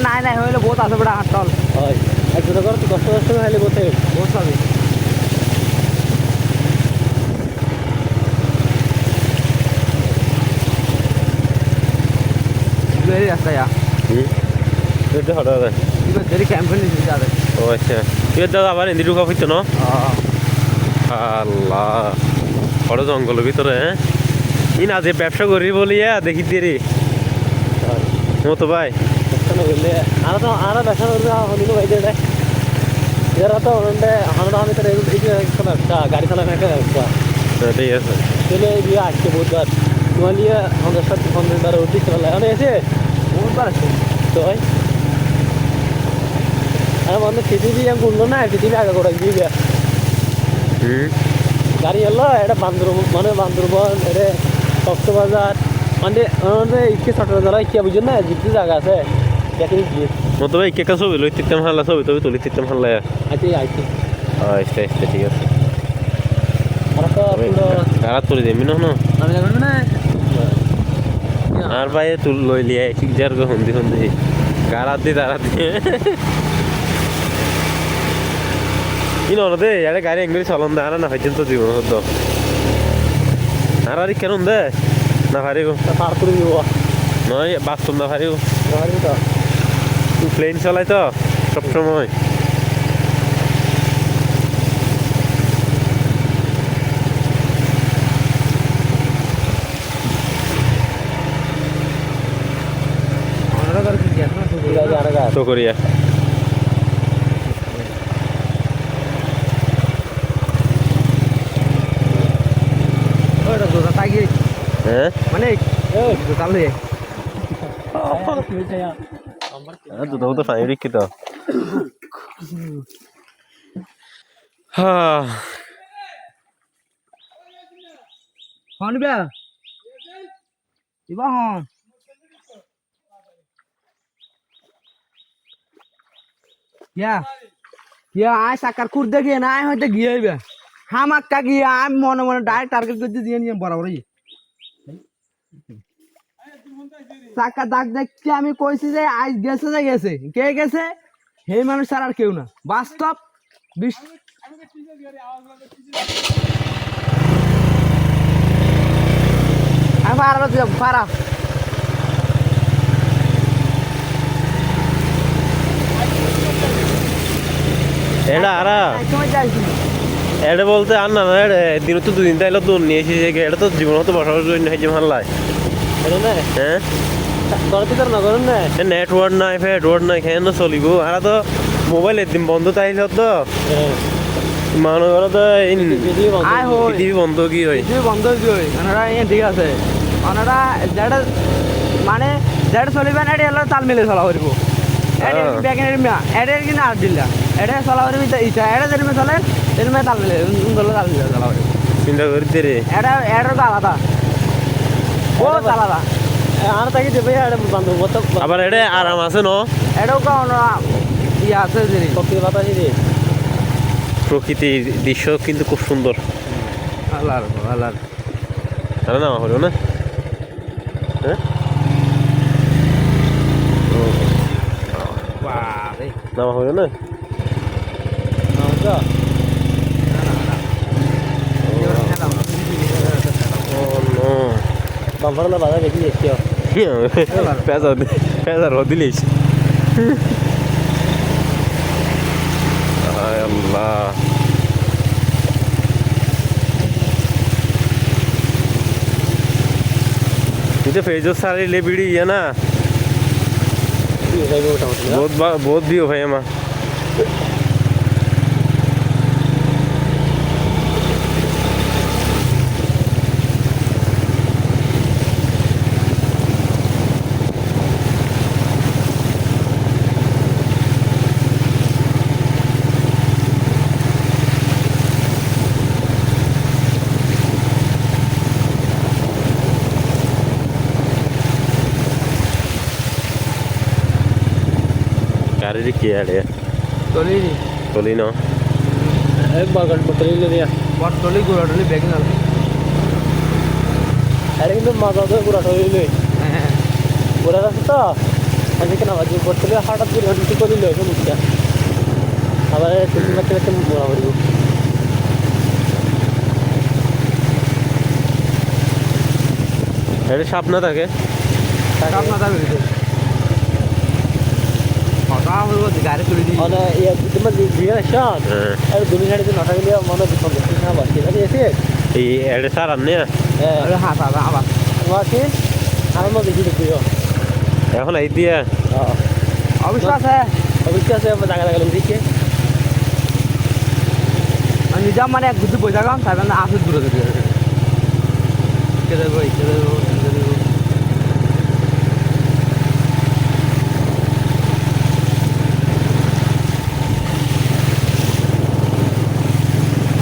নাই নাই হইলে বহুত আছে বড় হাটল হয় এক দুটো করে কষ্ট কষ্ট খাইলে বলতে বহুত পাবি বেরি রাস্তা যা এটা হঠাৎ ইবা দেরি ক্যাম্পেইন দিতে যাবে ও আচ্ছা তুই দাদা আবার হিন্দি ঢুকা হইতো না আল্লাহ বড় জঙ্গলের ভিতরে হ্যাঁ ই না যে ব্যবসা করি বলিয়া দেখি দেরি মতো ভাই বললে আরো ব্যবসা করবে হলিল ভাই দেয় এরা তো আমি তো ব্যবসা গাড়ি চালানো একটা ব্যবসা ঠিক আছে চলে গিয়ে আসছে বুধবার তোমার নিয়ে 50 উঠিস মানে এসে বুধবার আছে তো ভাই আর মানে পৃথিবী আমি বললো না পৃথিবী আগে করে দিয়ে গাড়ি এলো এটা বান্দরবন এটা কক্সবাজার মানে ইকে ছোটবেলা ইকে বুঝছেন না জিততে জায়গা আছে দেখেন গিয়ে মতো ভাই কে ছবি লই তিতাম হাল্লা ছবি তবে তুলি তিতাম হাল্লা আচ্ছা আইছি আচ্ছা আচ্ছা ঠিক আছে আর তুলি দেমি না আমি যাবেন না আর ভাই তুল লই লিয়ে ঠিক যার গো হন্দি হন্দি গারাত দি তারাত দি ইনো দে আরে গাড়ি এঙ্গরি চলন দে আর না হইছেন তো জীবন হতো আর কেন দে না পারিব পার করে দিব নয় বাস্তব না পারিব পারিব তো তুই প্লেন চালাই তো সব সময় তো করিয়া হ্যাঁ মানে তাহলে দুধ তো ফাইভ রিক্কি তো হ্যাঁ হন বে ইবা হন কিয়া আয় সাকার কুর দেখি না আয় হয়তো গিয়ে হইবে হামাক্কা গিয়ে আমি মনে মনে ডাইরেক্ট টার্গেট করতে দিয়ে নিয়ে বরাবরই চাকা দাগ দেখছি আমি কইছি যে আজ গেছে যে গেছে কে গেছে সেই মানুষ ছাড়া আর কেউ না বাস্তব পারা এটা আর এটা বলতে আর না দিন তো দুদিন তাইলে দূর নিয়ে এসেছি এটা তো জীবন তো বসার জন্য হয়েছে মাল্লায় হ্যাঁ নেটওয়ার্ক নাই ফেটওয়ার্ক নাই কেন চলিব আর তো মোবাইল একদিন বন্ধ তাইলে তো মানুষ তো পৃথিবী বন্ধ কি হয় বন্ধ কি হয় ওনারা ঠিক আছে ওনারা যেটা মানে যেটা চলিবে না এটা তাল মিলে চলা করব এটার কিনা আর দিলা এটা চলা করবি ইচ্ছা এটা যেরকম চলে সেরকম তাল মিলে তাল মিলে চলা করব চিন্তা করতে রে এটা এটার তো আলাদা বহুত আলাদা আর তাকে দেবে আবার এটা আরাম আছে ন এটাও কারণ ইয়ে আছে প্রকৃতির দৃশ্য কিন্তু খুব সুন্দর আল্লাহ না হলো না হ্যাঁ নামা হলো না বাম্পারলা বাধা দেখি দেখছি পেঁচার দিলিস আল্লাহ तुझे फेजो सारे ले बीड़ी है ना बहुत भी हो भाई हमारा गाड़ी की है टोली ना एक बार टोली ले लिया टोली पूरा टोली बैग ना अरे किंतु मजा तो पूरा टोली ले पूरा रास्ता আজকে কেন আজ বর্তমানে হঠাৎ করে হঠাৎ করে দিল এটা মুখটা আবার তুমি মারতে মারতে মরা পড়ব এটা সাপ না থাকে সাপ না থাকে হঠাৎ হইব গাড়ি তুলে দিই মানে ইয়া তোমার দিয়ে শট আর দুই সাইডে নটা গেলে মনে বিপদ না বাকি আছে এসে এই এটা স্যার আনে আরে হ্যাঁ দাদা আবার ওকে আমার মধ্যে দেখি দেখি এখন এই দিয়ে অবশ্যই আছে অবশ্যই আছে জায়গা লাগালাম দেখি আমি নিজাম মানে এক গুদ্ধি বই থাকাম তার কারণে আসে দূরে থেকে কে দেবো